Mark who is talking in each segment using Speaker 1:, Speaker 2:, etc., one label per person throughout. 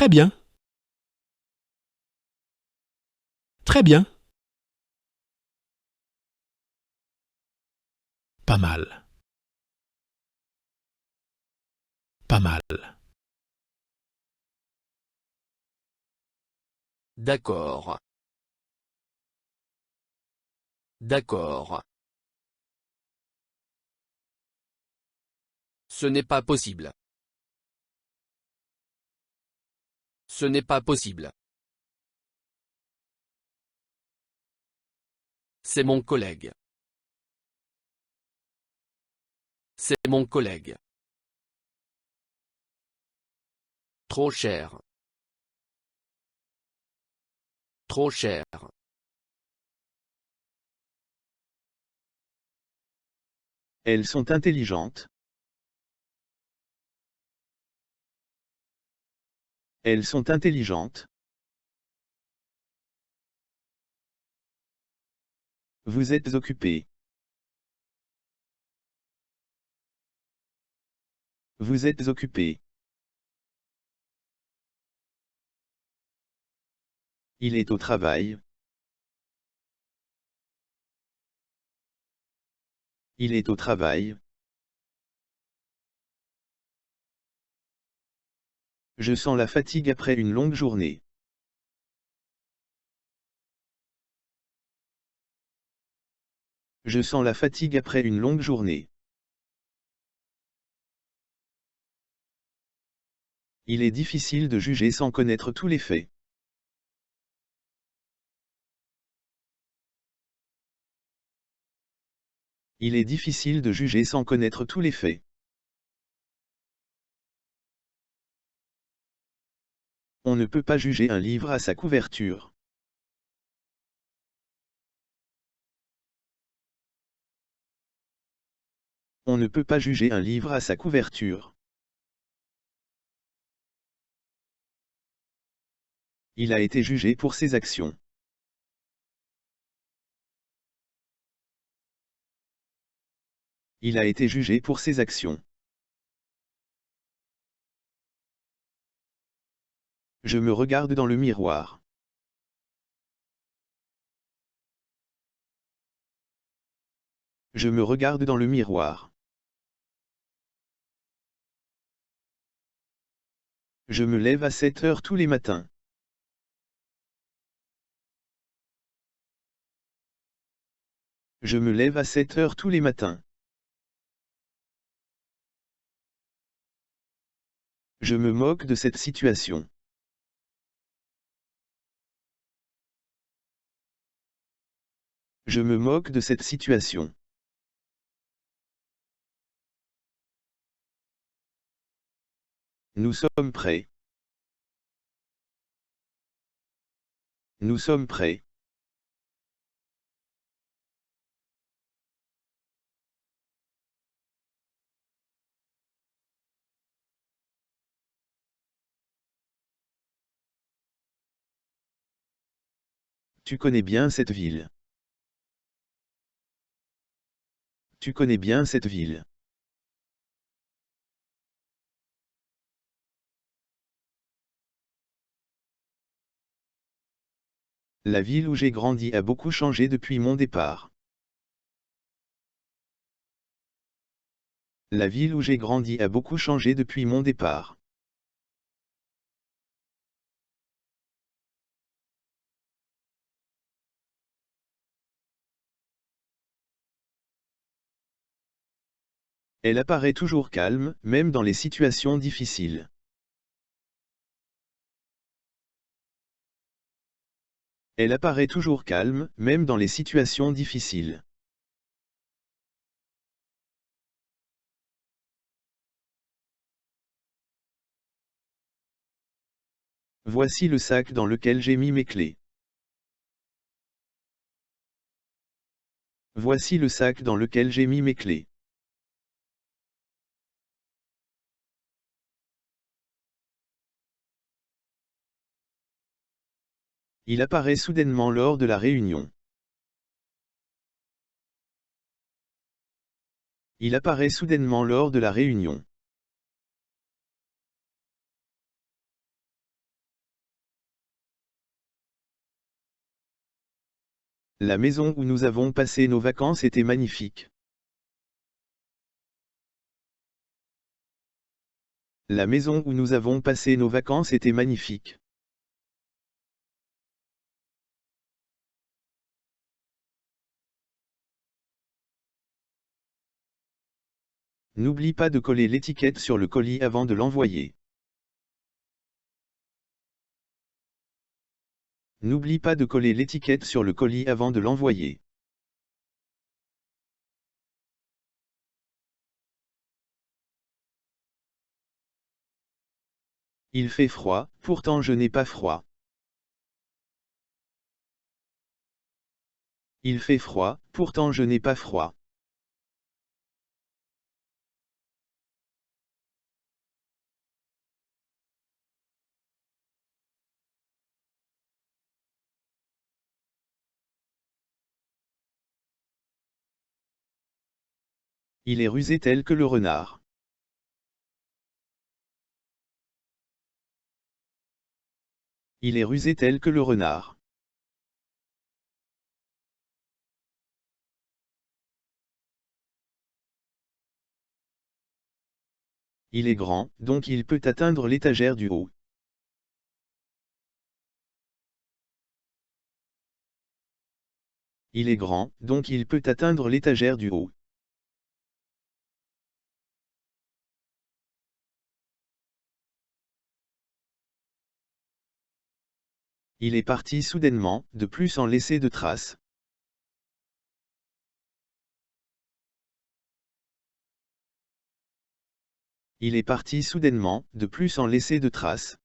Speaker 1: Très bien. Très bien. Pas mal. Pas mal.
Speaker 2: D'accord. D'accord. Ce n'est pas possible. Ce n'est pas possible. C'est mon collègue. C'est mon collègue. Trop cher. Trop cher.
Speaker 3: Elles sont intelligentes. Elles sont intelligentes. Vous êtes occupé. Vous êtes occupé. Il est au travail. Il est au travail. Je sens la fatigue après une longue journée. Je sens la fatigue après une longue journée. Il est difficile de juger sans connaître tous les faits. Il est difficile de juger sans connaître tous les faits. On ne peut pas juger un livre à sa couverture. On ne peut pas juger un livre à sa couverture. Il a été jugé pour ses actions. Il a été jugé pour ses actions. Je me regarde dans le miroir. Je me regarde dans le miroir. Je me lève à 7 heures tous les matins. Je me lève à 7 heures tous les matins. Je me moque de cette situation. Je me moque de cette situation. Nous sommes prêts. Nous sommes prêts. Tu connais bien cette ville. Tu connais bien cette ville. La ville où j'ai grandi a beaucoup changé depuis mon départ. La ville où j'ai grandi a beaucoup changé depuis mon départ. Elle apparaît toujours calme, même dans les situations difficiles. Elle apparaît toujours calme, même dans les situations difficiles. Voici le sac dans lequel j'ai mis mes clés. Voici le sac dans lequel j'ai mis mes clés. Il apparaît soudainement lors de la réunion. Il apparaît soudainement lors de la réunion. La maison où nous avons passé nos vacances était magnifique. La maison où nous avons passé nos vacances était magnifique. N'oublie pas de coller l'étiquette sur le colis avant de l'envoyer. N'oublie pas de coller l'étiquette sur le colis avant de l'envoyer. Il fait froid, pourtant je n'ai pas froid. Il fait froid, pourtant je n'ai pas froid. Il est rusé tel que le renard. Il est rusé tel que le renard. Il est grand, donc il peut atteindre l'étagère du haut. Il est grand, donc il peut atteindre l'étagère du haut. Il est parti soudainement, de plus sans laisser de traces. Il est parti soudainement, de plus sans laisser de traces.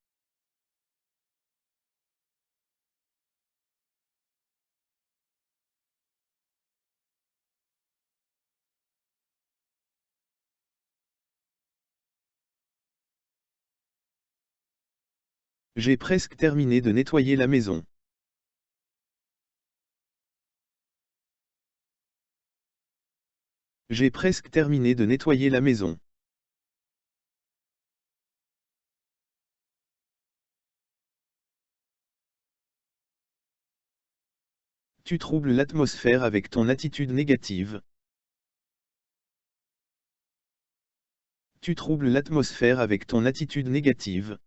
Speaker 3: J'ai presque terminé de nettoyer la maison. J'ai presque terminé de nettoyer la maison. Tu troubles l'atmosphère avec ton attitude négative. Tu troubles l'atmosphère avec ton attitude négative.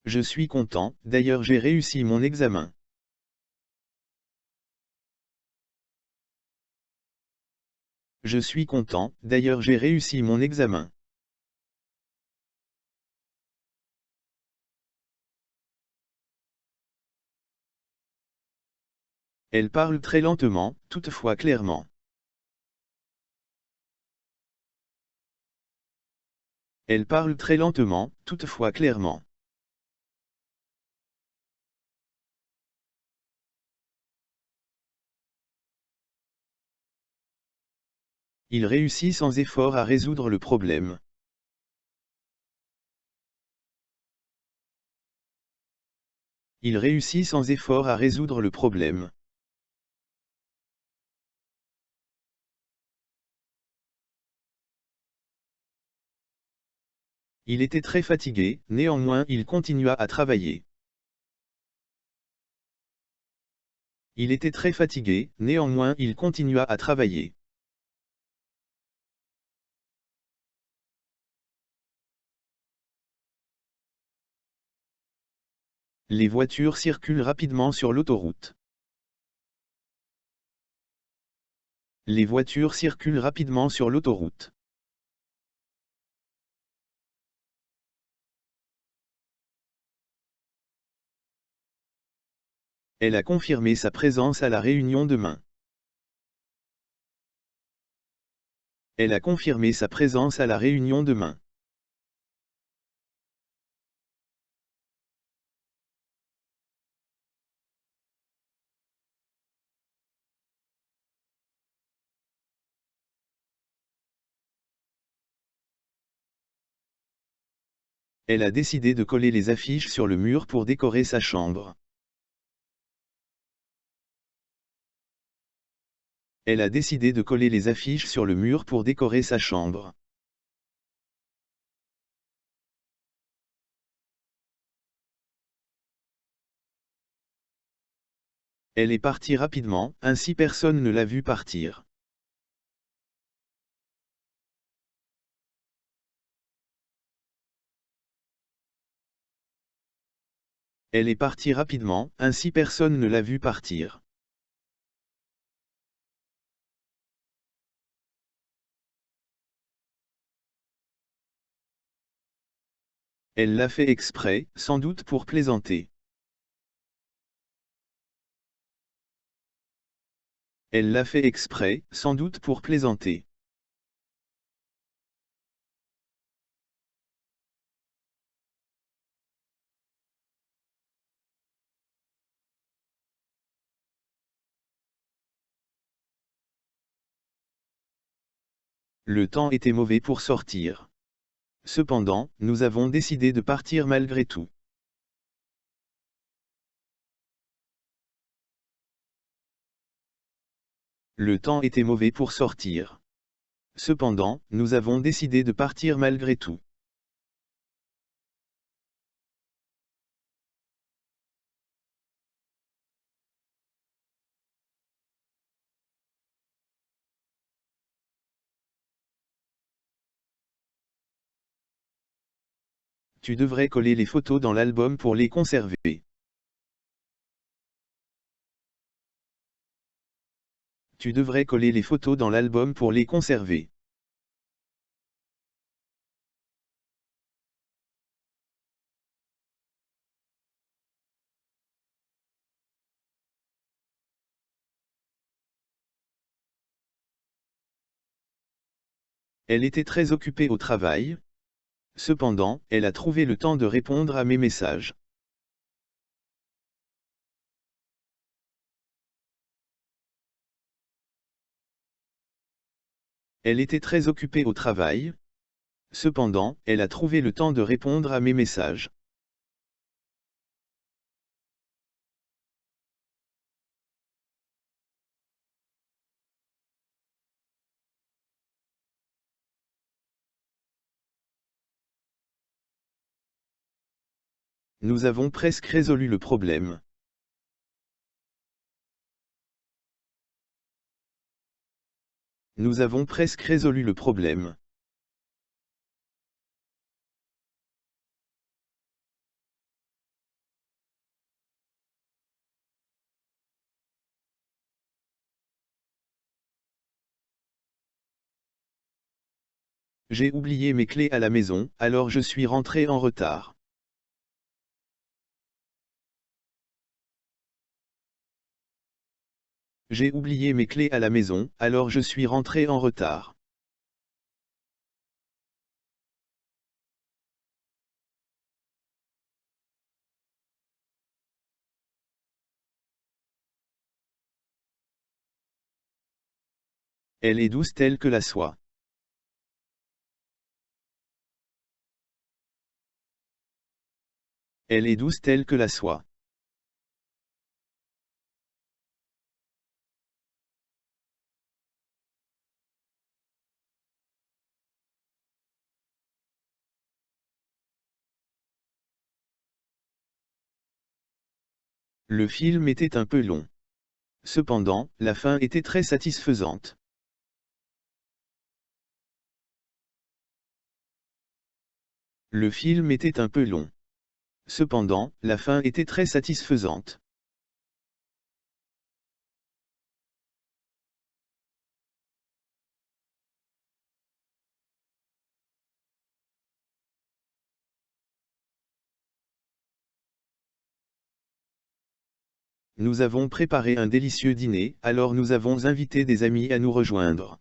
Speaker 3: Je suis content, d'ailleurs j'ai réussi mon examen. Je suis content, d'ailleurs j'ai réussi mon examen. Elle parle très lentement, toutefois clairement. Elle parle très lentement, toutefois clairement. Il réussit sans effort à résoudre le problème. Il réussit sans effort à résoudre le problème. Il était très fatigué, néanmoins il continua à travailler. Il était très fatigué, néanmoins il continua à travailler. Les voitures circulent rapidement sur l'autoroute. Les voitures circulent rapidement sur l'autoroute. Elle a confirmé sa présence à la réunion demain. Elle a confirmé sa présence à la réunion demain. Elle a décidé de coller les affiches sur le mur pour décorer sa chambre. Elle a décidé de coller les affiches sur le mur pour décorer sa chambre. Elle est partie rapidement, ainsi personne ne l'a vue partir. Elle est partie rapidement, ainsi personne ne l'a vue partir. Elle l'a fait exprès, sans doute pour plaisanter. Elle l'a fait exprès, sans doute pour plaisanter. Le temps était mauvais pour sortir. Cependant, nous avons décidé de partir malgré tout. Le temps était mauvais pour sortir. Cependant, nous avons décidé de partir malgré tout. Tu devrais coller les photos dans l'album pour les conserver. Tu devrais coller les photos dans l'album pour les conserver. Elle était très occupée au travail. Cependant, elle a trouvé le temps de répondre à mes messages. Elle était très occupée au travail. Cependant, elle a trouvé le temps de répondre à mes messages. Nous avons presque résolu le problème. Nous avons presque résolu le problème. J'ai oublié mes clés à la maison, alors je suis rentré en retard. J'ai oublié mes clés à la maison, alors je suis rentré en retard. Elle est douce telle que la soie. Elle est douce telle que la soie. Le film était un peu long. Cependant, la fin était très satisfaisante. Le film était un peu long. Cependant, la fin était très satisfaisante. Nous avons préparé un délicieux dîner, alors nous avons invité des amis à nous rejoindre.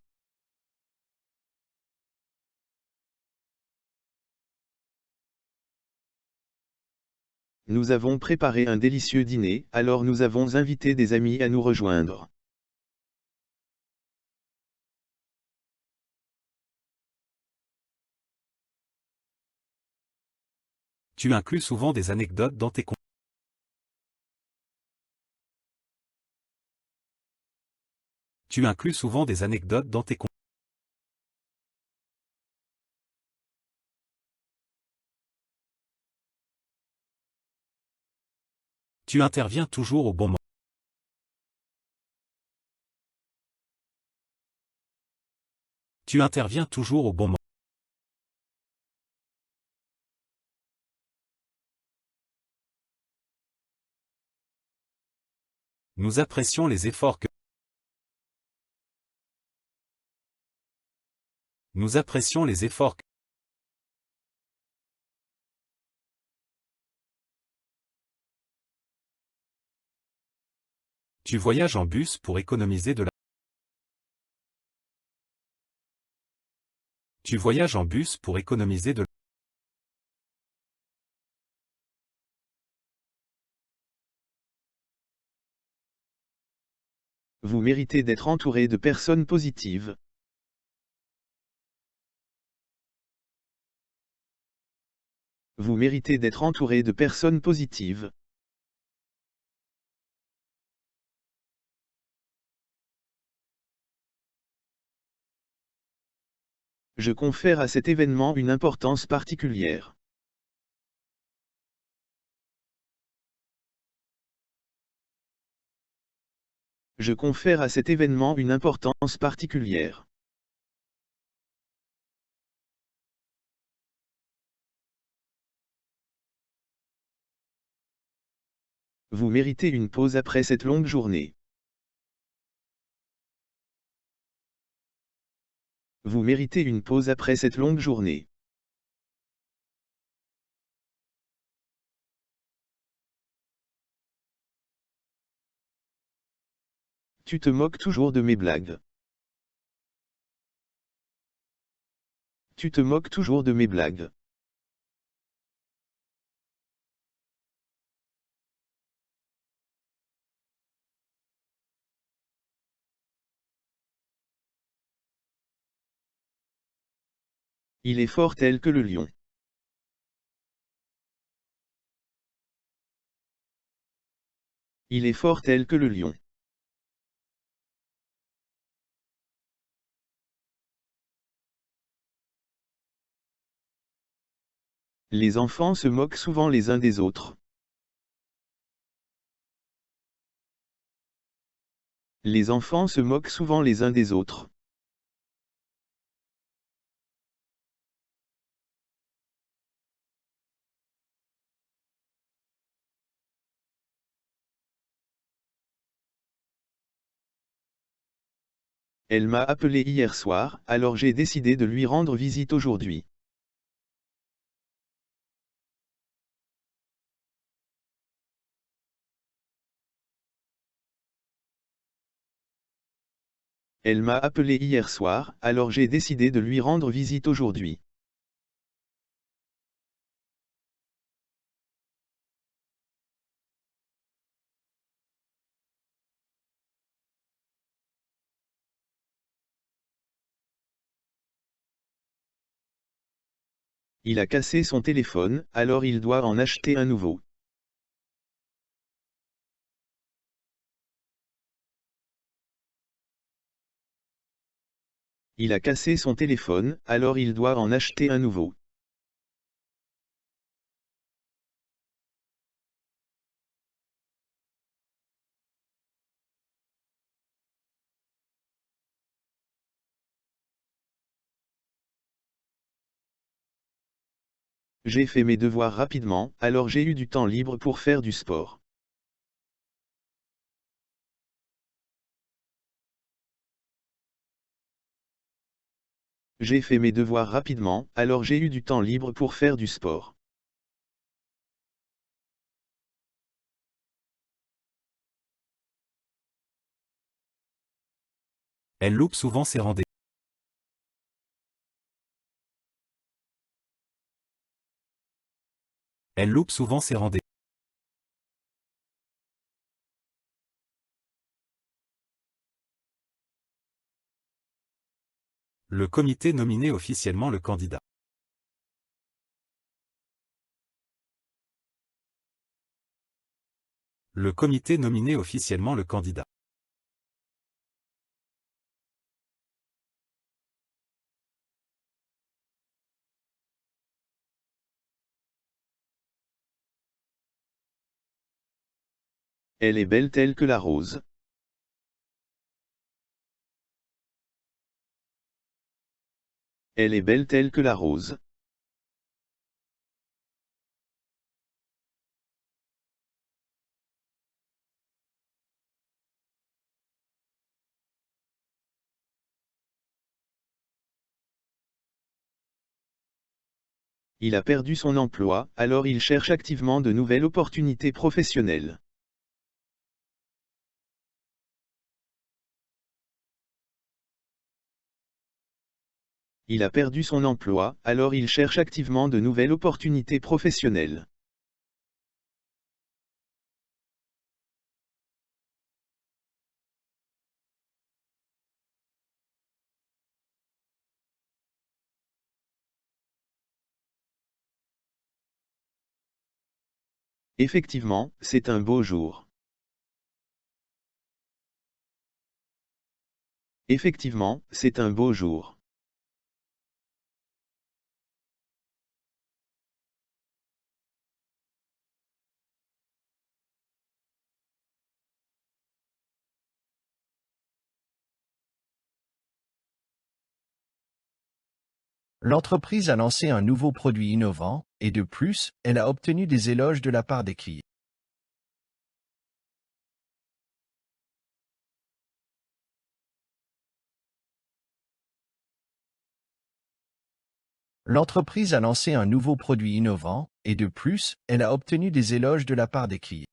Speaker 3: Nous avons préparé un délicieux dîner, alors nous avons invité des amis à nous rejoindre.
Speaker 4: Tu inclus souvent des anecdotes dans tes contes. Tu inclus souvent des anecdotes dans tes contes. Tu interviens toujours au bon moment. Tu interviens toujours au bon moment. Nous apprécions les efforts que Nous apprécions les efforts que Tu voyages en bus pour économiser de la Tu voyages en bus pour économiser de
Speaker 3: Vous méritez d'être entouré de personnes positives. Vous méritez d'être entouré de personnes positives. Je confère à cet événement une importance particulière. Je confère à cet événement une importance particulière. Vous méritez une pause après cette longue journée. Vous méritez une pause après cette longue journée. Tu te moques toujours de mes blagues. Tu te moques toujours de mes blagues. Il est fort tel que le lion. Il est fort tel que le lion. Les enfants se moquent souvent les uns des autres. Les enfants se moquent souvent les uns des autres. Elle m'a appelé hier soir, alors j'ai décidé de lui rendre visite aujourd'hui. Elle m'a appelé hier soir, alors j'ai décidé de lui rendre visite aujourd'hui. Il a cassé son téléphone, alors il doit en acheter un nouveau. Il a cassé son téléphone, alors il doit en acheter un nouveau. J'ai fait mes devoirs rapidement, alors j'ai eu du temps libre pour faire du sport. J'ai fait mes devoirs rapidement, alors j'ai eu du temps libre pour faire du sport.
Speaker 4: Elle loupe souvent ses rendez-vous. Elle loupe souvent ses rendez-vous. Le comité nominé officiellement le candidat. Le comité nominé officiellement le candidat.
Speaker 3: Elle est belle telle que la rose. Elle est belle telle que la rose. Il a perdu son emploi, alors il cherche activement de nouvelles opportunités professionnelles. Il a perdu son emploi, alors il cherche activement de nouvelles opportunités professionnelles. Effectivement, c'est un beau jour. Effectivement, c'est un beau jour.
Speaker 5: L'entreprise a lancé un nouveau produit innovant, et de plus, elle a obtenu des éloges de la part des clients. L'entreprise a lancé un nouveau produit innovant, et de plus, elle a obtenu des éloges de la part des clients.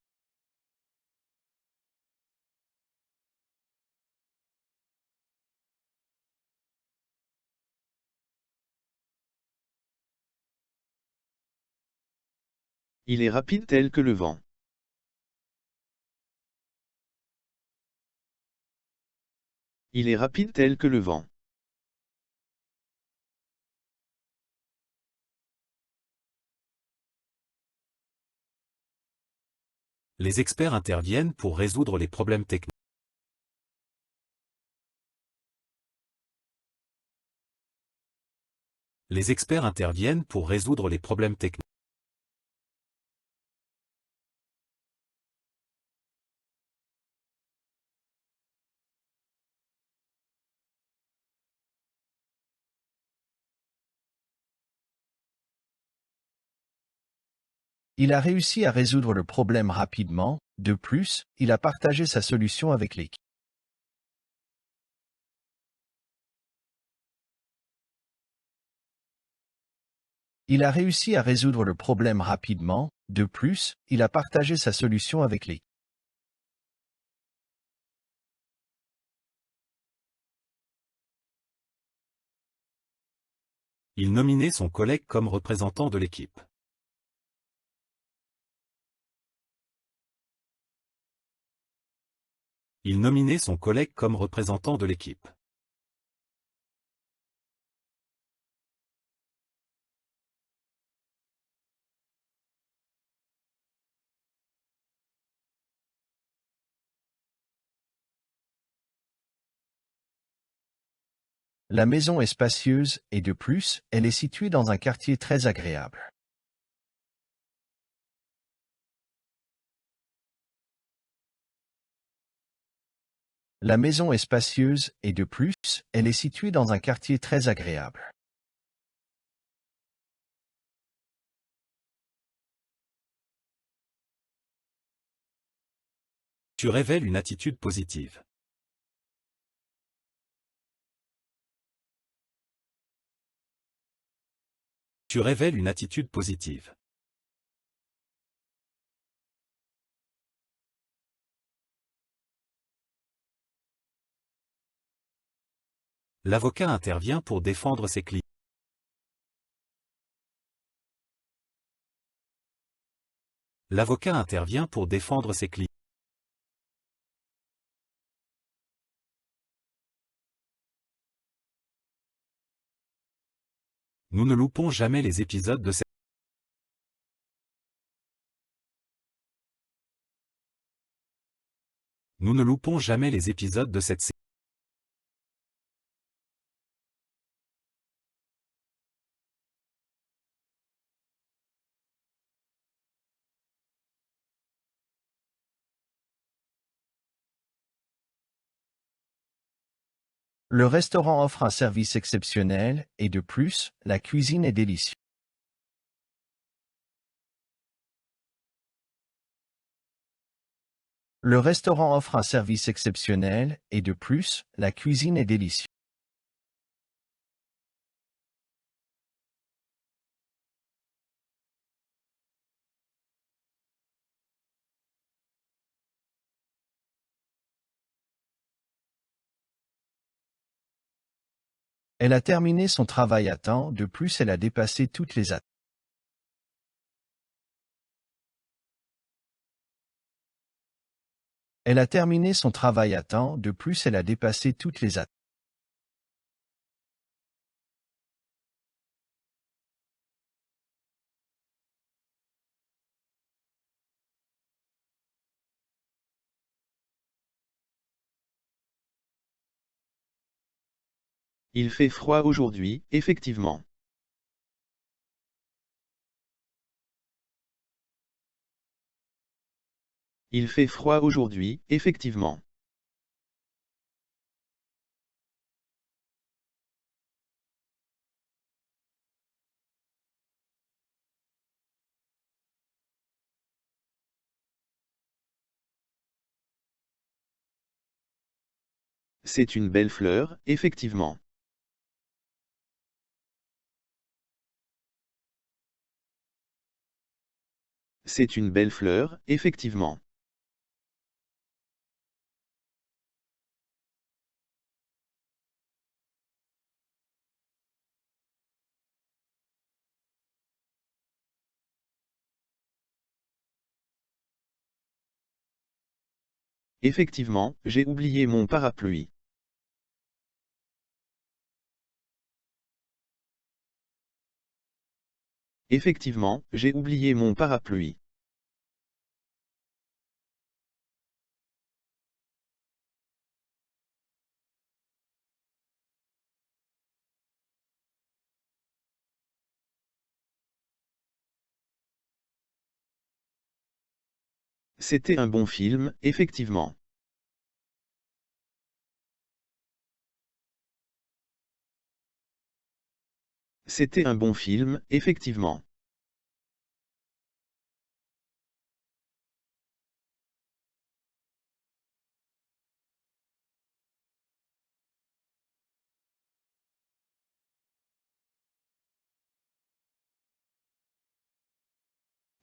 Speaker 3: Il est rapide tel que le vent. Il est rapide tel que le vent.
Speaker 4: Les experts interviennent pour résoudre les problèmes techniques. Les experts interviennent pour résoudre les problèmes techniques.
Speaker 5: Il a réussi à résoudre le problème rapidement, de plus, il a partagé sa solution avec l'équipe. Il a réussi à résoudre le problème rapidement, de plus, il a partagé sa solution avec l'équipe.
Speaker 4: Il nominait son collègue comme représentant de l'équipe. Il nominait son collègue comme représentant de l'équipe.
Speaker 5: La maison est spacieuse, et de plus, elle est située dans un quartier très agréable. La maison est spacieuse, et de plus, elle est située dans un quartier très agréable.
Speaker 4: Tu révèles une attitude positive. Tu révèles une attitude positive. L'avocat intervient pour défendre ses clients. L'avocat intervient pour défendre ses clients. Nous ne loupons jamais les épisodes de cette Nous ne loupons jamais les épisodes de cette série.
Speaker 5: Le restaurant offre un service exceptionnel et de plus, la cuisine est délicieuse. Le restaurant offre un service exceptionnel et de plus, la cuisine est délicieuse. Elle a terminé son travail à temps, de plus elle a dépassé toutes les attentes. Elle a terminé son travail à temps, de plus elle a dépassé toutes les attentes.
Speaker 3: Il fait froid aujourd'hui, effectivement. Il fait froid aujourd'hui, effectivement. C'est une belle fleur, effectivement. C'est une belle fleur, effectivement. Effectivement, j'ai oublié mon parapluie. Effectivement, j'ai oublié mon parapluie. C'était un bon film, effectivement. C'était un bon film, effectivement.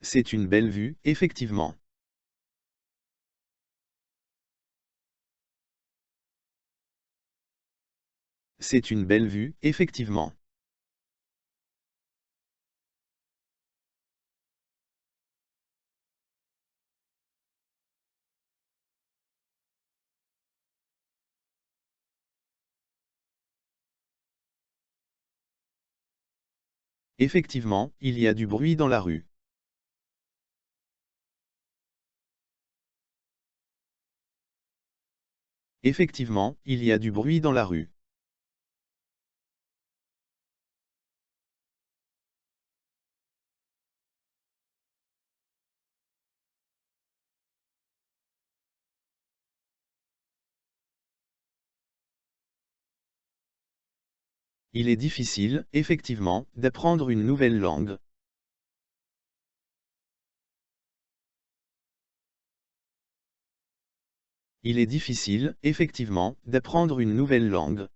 Speaker 3: C'est une belle vue, effectivement. C'est une belle vue, effectivement. Effectivement, il y a du bruit dans la rue. Effectivement, il y a du bruit dans la rue. Il est difficile, effectivement, d'apprendre une nouvelle langue. Il est difficile, effectivement, d'apprendre une nouvelle langue.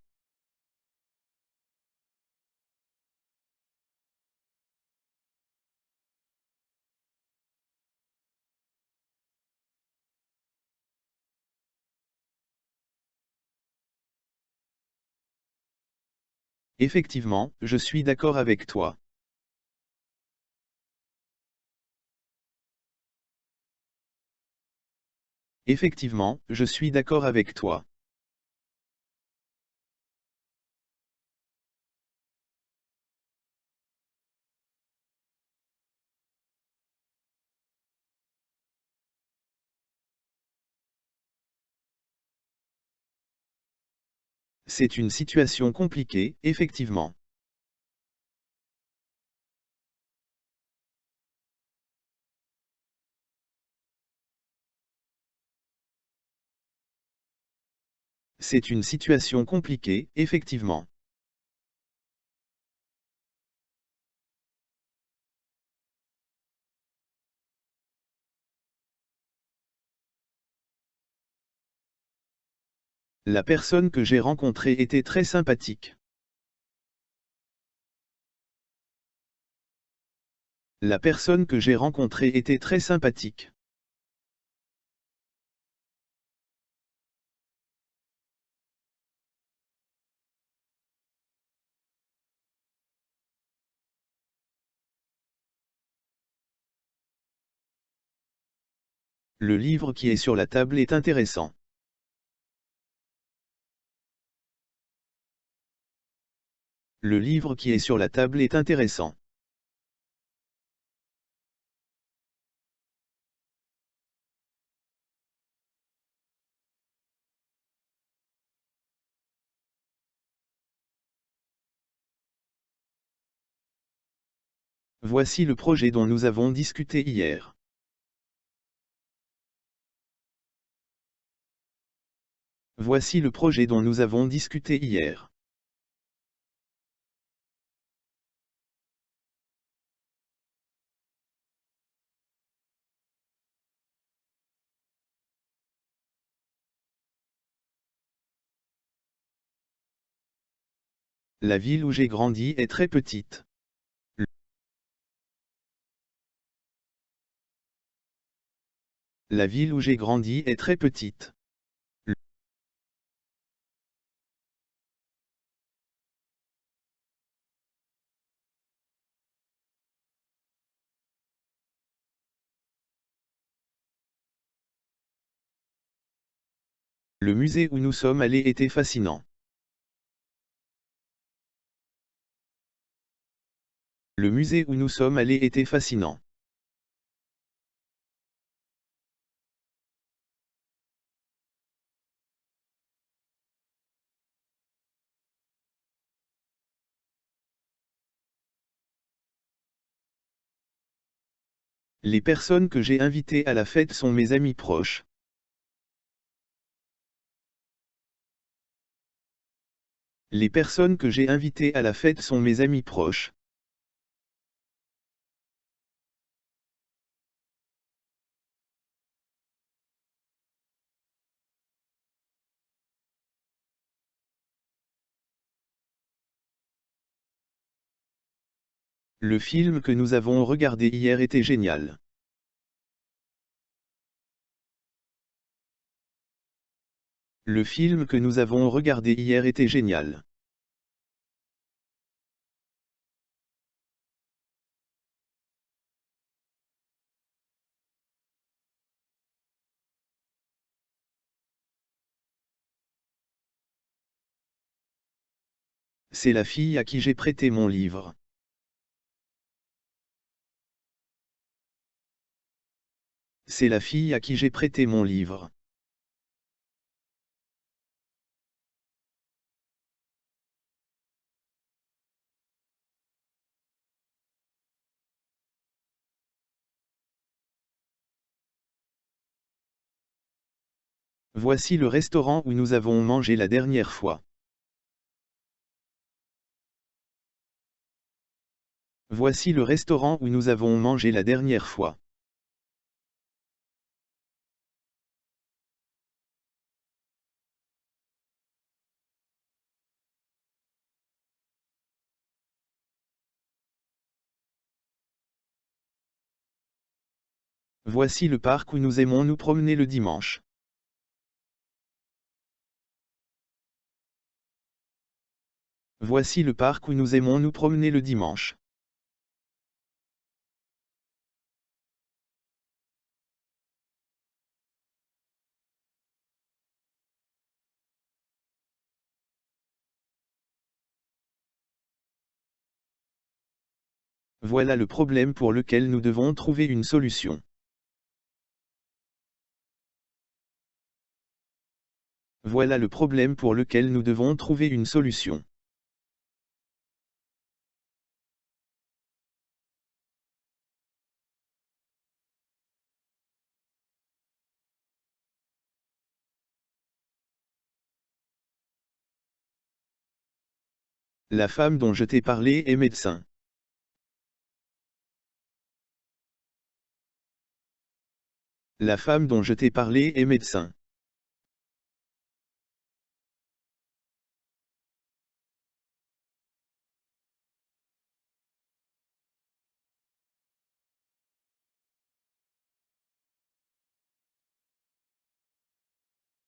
Speaker 3: Effectivement, je suis d'accord avec toi. Effectivement, je suis d'accord avec toi. C'est une situation compliquée, effectivement. C'est une situation compliquée, effectivement. La personne que j'ai rencontrée était très sympathique. La personne que j'ai rencontrée était très sympathique. Le livre qui est sur la table est intéressant. Le livre qui est sur la table est intéressant. Voici le projet dont nous avons discuté hier. Voici le projet dont nous avons discuté hier. La ville où j'ai grandi est très petite. La ville où j'ai grandi est très petite. Le musée où nous sommes allés était fascinant. Le musée où nous sommes allés était fascinant. Les personnes que j'ai invitées à la fête sont mes amis proches. Les personnes que j'ai invitées à la fête sont mes amis proches. Le film que nous avons regardé hier était génial. Le film que nous avons regardé hier était génial. C'est la fille à qui j'ai prêté mon livre. C'est la fille à qui j'ai prêté mon livre. Voici le restaurant où nous avons mangé la dernière fois. Voici le restaurant où nous avons mangé la dernière fois. Voici le parc où nous aimons nous promener le dimanche. Voici le parc où nous aimons nous promener le dimanche. Voilà le problème pour lequel nous devons trouver une solution. Voilà le problème pour lequel nous devons trouver une solution. La femme dont je t'ai parlé est médecin. La femme dont je t'ai parlé est médecin.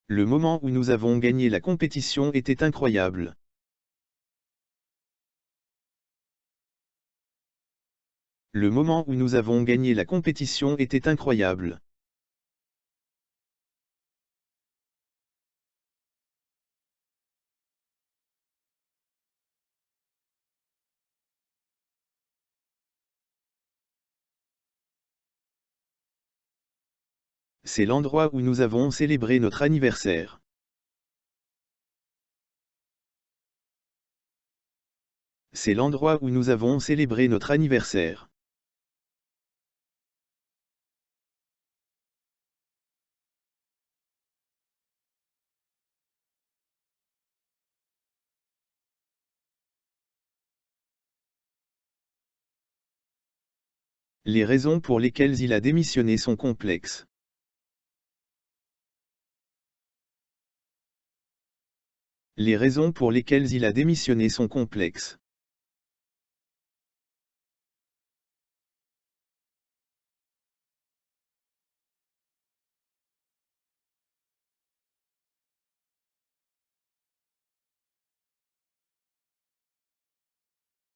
Speaker 3: Le moment où nous avons gagné la compétition était incroyable. Le moment où nous avons gagné la compétition était incroyable. C'est l'endroit où nous avons célébré notre anniversaire. C'est l'endroit où nous avons célébré notre anniversaire. Les raisons pour lesquelles il a démissionné sont complexes. Les raisons pour lesquelles il a démissionné sont complexes.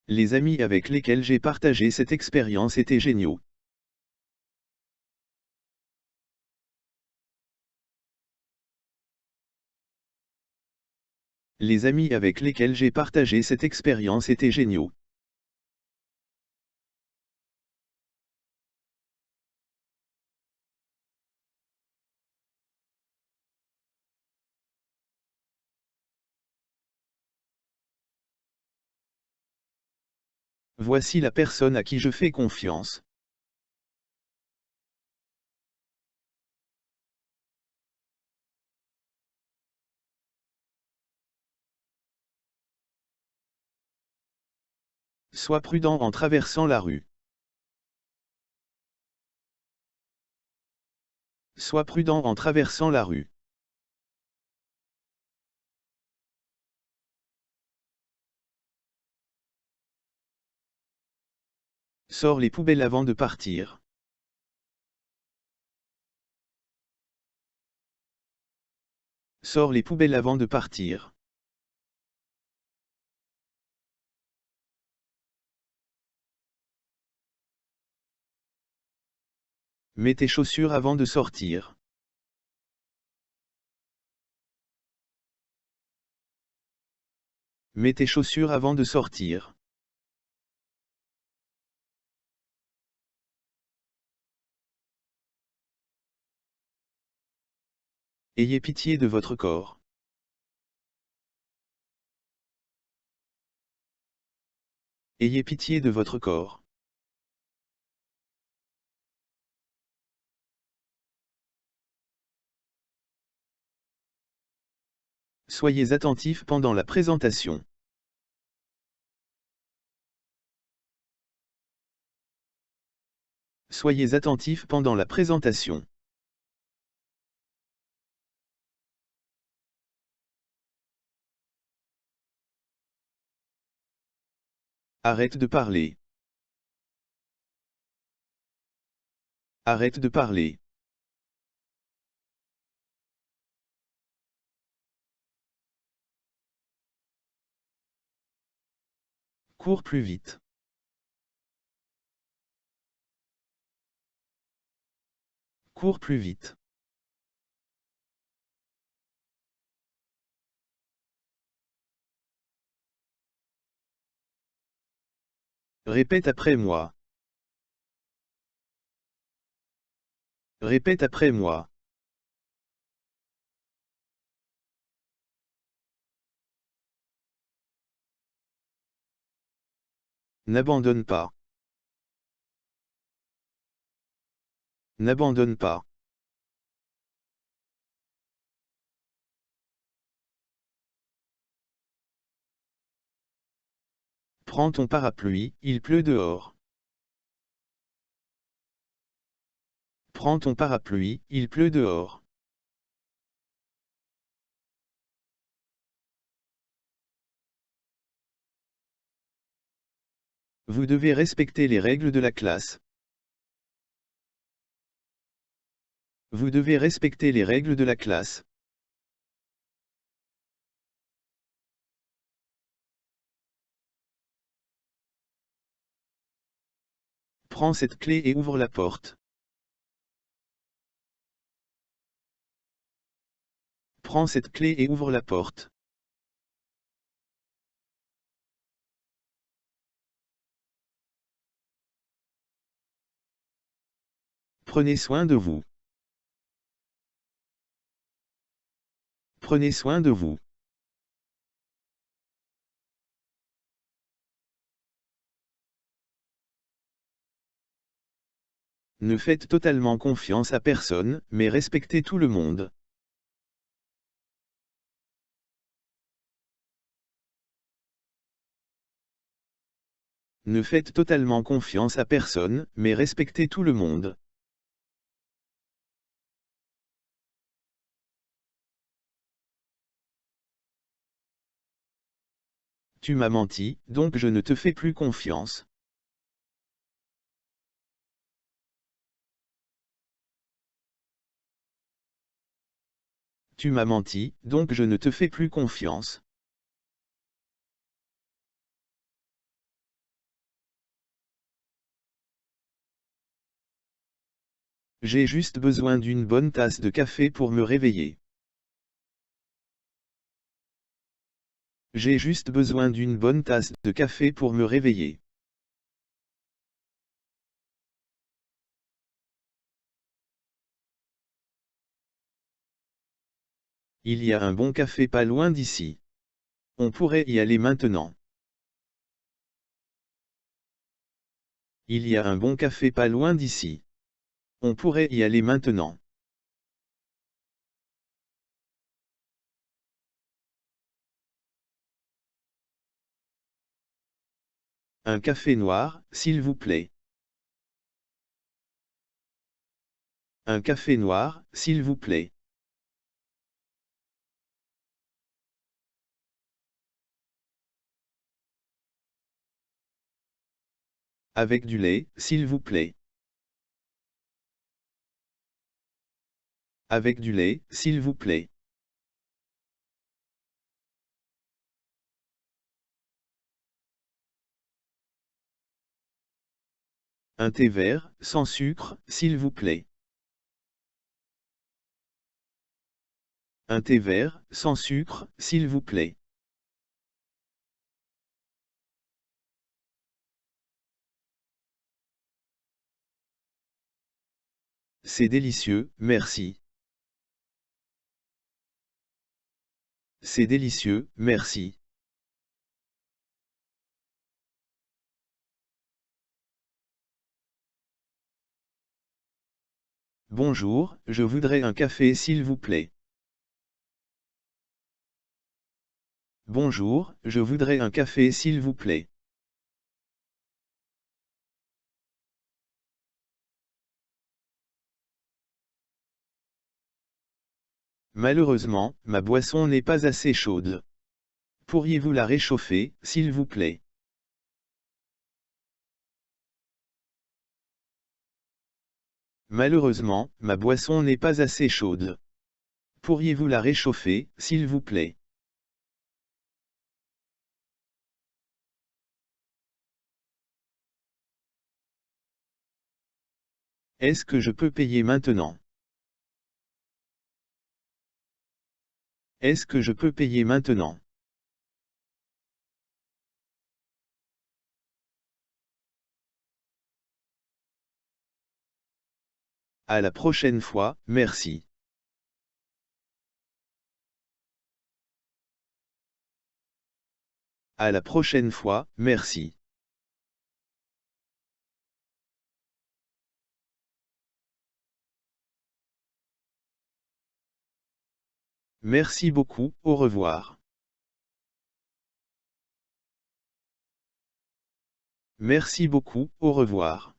Speaker 3: Les amis avec lesquels j'ai partagé cette expérience étaient géniaux. Les amis avec lesquels j'ai partagé cette expérience étaient géniaux. Voici la personne à qui je fais confiance. Sois prudent en traversant la rue. Sois prudent en traversant la rue. Sors les poubelles avant de partir. Sors les poubelles avant de partir. Mets tes chaussures avant de sortir. Mets tes chaussures avant de sortir. Ayez pitié de votre corps. Ayez pitié de votre corps. Soyez attentifs pendant la présentation. Soyez attentifs pendant la présentation. Arrête de parler. Arrête de parler. Cours plus vite. Cours plus vite. Répète après moi. Répète après moi. N'abandonne pas. N'abandonne pas. Prends ton parapluie, il pleut dehors. Prends ton parapluie, il pleut dehors. Vous devez respecter les règles de la classe. Vous devez respecter les règles de la classe. Prends cette clé et ouvre la porte. Prends cette clé et ouvre la porte. Prenez soin de vous. Prenez soin de vous. Ne faites totalement confiance à personne, mais respectez tout le monde. Ne faites totalement confiance à personne, mais respectez tout le monde. Tu m'as menti, donc je ne te fais plus confiance. Tu m'as menti, donc je ne te fais plus confiance. J'ai juste besoin d'une bonne tasse de café pour me réveiller. J'ai juste besoin d'une bonne tasse de café pour me réveiller. Il y a un bon café pas loin d'ici. On pourrait y aller maintenant. Il y a un bon café pas loin d'ici. On pourrait y aller maintenant. Un café noir, s'il vous plaît. Un café noir, s'il vous plaît. Avec du lait, s'il vous plaît. Avec du lait, s'il vous plaît. Un thé vert, sans sucre, s'il vous plaît. Un thé vert, sans sucre, s'il vous plaît. C'est délicieux, merci. C'est délicieux, merci. Bonjour, je voudrais un café s'il vous plaît. Bonjour, je voudrais un café s'il vous plaît. Malheureusement, ma boisson n'est pas assez chaude. Pourriez-vous la réchauffer, s'il vous plaît? Malheureusement, ma boisson n'est pas assez chaude. Pourriez-vous la réchauffer, s'il vous plaît? Est-ce que je peux payer maintenant? Est-ce que je peux payer maintenant? À la prochaine fois, merci. À la prochaine fois, merci. Merci beaucoup, au revoir. Merci beaucoup, au revoir.